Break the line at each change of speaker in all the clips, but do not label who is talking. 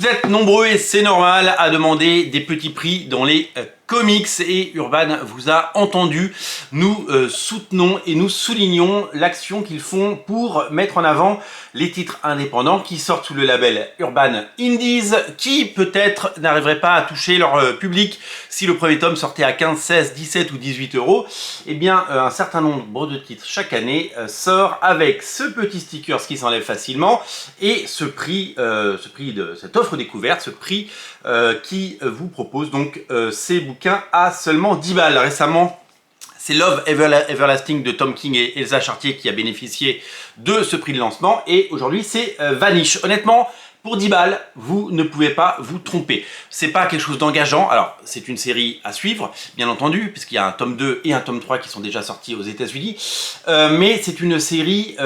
Vous êtes nombreux et c'est normal à demander des petits prix dans les comics et Urban vous a entendu. Nous soutenons et nous soulignons l'action qu'ils font pour mettre en avant les titres indépendants qui sortent sous le label Urban Indies, qui peut-être n'arriveraient pas à toucher leur public si le premier tome sortait à 15, 16, 17 ou 18 euros. Eh bien, un certain nombre de titres chaque année sort avec ce petit sticker qui s'enlève facilement et ce prix de cette offre découverte, ce prix qui vous propose donc ces bouquins à seulement 10 balles. Récemment, c'est Love Everlasting de Tom King et Elsa Chartier qui a bénéficié de ce prix de lancement. Et aujourd'hui, c'est Vanish. Honnêtement, pour 10 balles, vous ne pouvez pas vous tromper. C'est pas quelque chose d'engageant. Alors, c'est une série à suivre, bien entendu, puisqu'il y a un tome 2 et un tome 3 qui sont déjà sortis aux États-Unis. Mais c'est une série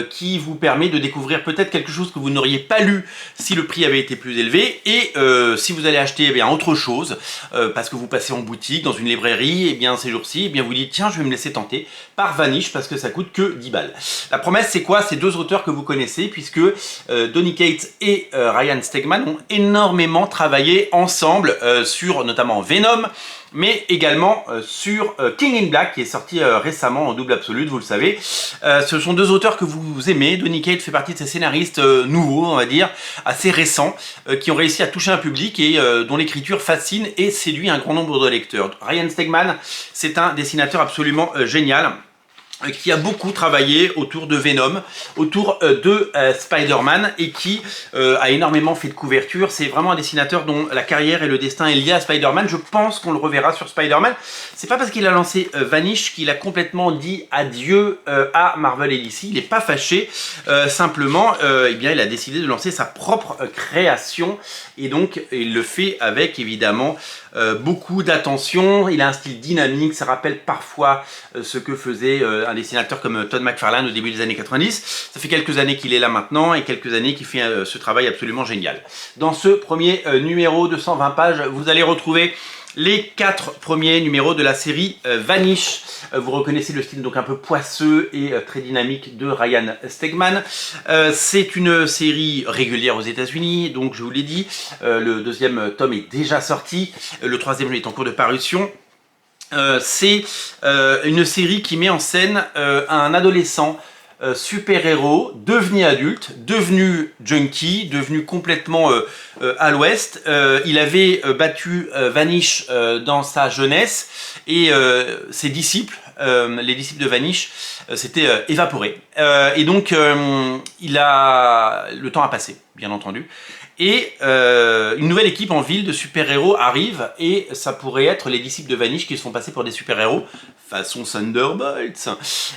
qui vous permet de découvrir peut-être quelque chose que vous n'auriez pas lu si le prix avait été plus élevé. Et si vous allez acheter eh bien, autre chose, parce que vous passez en boutique, dans une librairie, et bien ces jours-ci, eh bien vous dites tiens, je vais me laisser tenter par Vanish parce que ça coûte que 10 balles. La promesse, c'est quoi? C'est deux auteurs que vous connaissez, puisque Donny Cates et Ryan Stegman ont énormément travaillé ensemble sur notamment Venom, mais également sur King in Black qui est sorti récemment en double absolute, vous le savez. Ce sont deux auteurs que vous aimez. Donny Cates fait partie de ces scénaristes nouveaux, on va dire, assez récents, qui ont réussi à toucher un public et dont l'écriture fascine et séduit un grand nombre de lecteurs. Ryan Stegman, c'est un dessinateur absolument génial, qui a beaucoup travaillé autour de Venom, autour de Spider-Man et qui a énormément fait de couverture. C'est vraiment un dessinateur dont la carrière et le destin est lié à Spider-Man. Je pense qu'on le reverra sur Spider-Man. C'est pas parce qu'il a lancé Vanish qu'il a complètement dit adieu à Marvel et DC. Il n'est pas fâché. Simplement, eh bien, il a décidé de lancer sa propre création et donc il le fait avec évidemment beaucoup d'attention. Il a un style dynamique, ça rappelle parfois ce que faisait un dessinateur comme Todd McFarlane au début des années 90. Ça fait quelques années qu'il est là maintenant et quelques années qu'il fait ce travail absolument génial. Dans ce premier numéro de 120 pages, vous allez retrouver les 4 premiers numéros de la série Vanish. Vous reconnaissez le style donc un peu poisseux et très dynamique de Ryan Stegman. C'est une série régulière aux États-Unis, donc je vous l'ai dit, le deuxième tome est déjà sorti, le troisième est en cours de parution. C'est une série qui met en scène un adolescent super-héros, devenu adulte, devenu junkie, devenu complètement à l'ouest. Il avait battu Vanish dans sa jeunesse et ses disciples, les disciples de Vanish, s'étaient évaporés. Et donc, le temps a passé, bien entendu. Et une nouvelle équipe en ville de super-héros arrive et ça pourrait être les disciples de Vanish qui se font passer pour des super-héros façon Thunderbolts.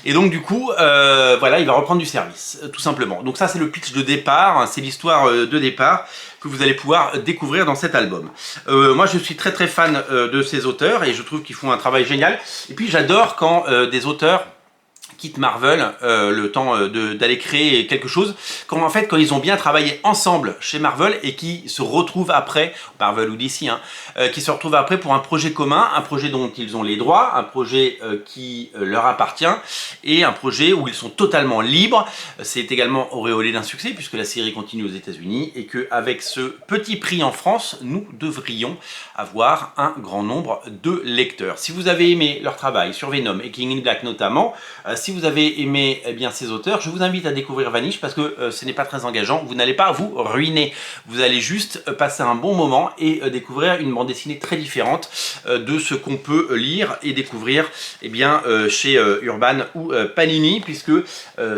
Et donc du coup, voilà, il va reprendre du service, tout simplement. Donc ça c'est le pitch de départ, c'est l'histoire de départ que vous allez pouvoir découvrir dans cet album. Moi je suis très fan de ces auteurs et je trouve qu'ils font un travail génial. Et puis j'adore quand des auteurs quittent Marvel le temps d'aller créer quelque chose, quand ils ont bien travaillé ensemble chez Marvel et qui se retrouvent après, Marvel ou DC, qui se retrouvent après pour un projet commun, un projet dont ils ont les droits, un projet qui leur appartient et un projet où ils sont totalement libres. C'est également auréolé d'un succès puisque la série continue aux États-Unis et qu'avec ce petit prix en France, nous devrions avoir un grand nombre de lecteurs. Si vous avez aimé leur travail sur Venom et King in Black notamment, si vous avez aimé ces auteurs, je vous invite à découvrir Vanish parce que ce n'est pas très engageant, vous n'allez pas vous ruiner, vous allez juste passer un bon moment et découvrir une bande dessinée très différente de ce qu'on peut lire et découvrir chez Urban ou Panini, puisque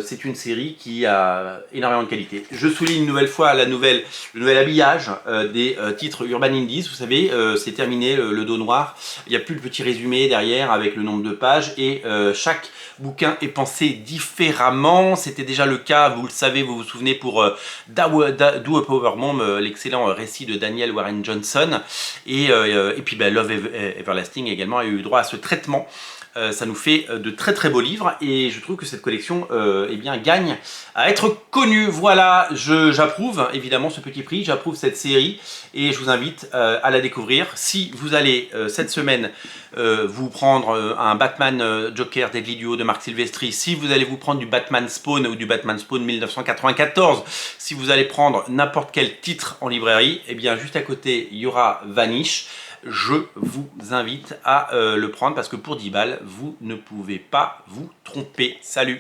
c'est une série qui a énormément de qualité. Je souligne une nouvelle fois le nouvel habillage des titres Urban Indies. Vous savez, c'est terminé le dos noir, il n'y a plus le petit résumé derrière avec le nombre de pages et chaque bouquin est pensé différemment. C'était déjà le cas, vous le savez, vous vous souvenez, pour Do a Power Bomb, l'excellent récit de Daniel Warren Johnson. Et puis Love Everlasting également a eu droit à ce traitement Ça nous fait de très très beaux livres et je trouve que cette collection eh bien, gagne à être connue. Voilà, j'approuve évidemment ce petit prix, j'approuve cette série et je vous invite à la découvrir. Si vous allez cette semaine vous prendre un Batman Joker Deadly Duo de Marc Silvestri, si vous allez vous prendre du Batman Spawn ou du Batman Spawn 1994, si vous allez prendre n'importe quel titre en librairie, eh bien juste à côté il y aura Vanish. Je vous invite à le prendre parce que pour 10 balles, vous ne pouvez pas vous tromper. Salut!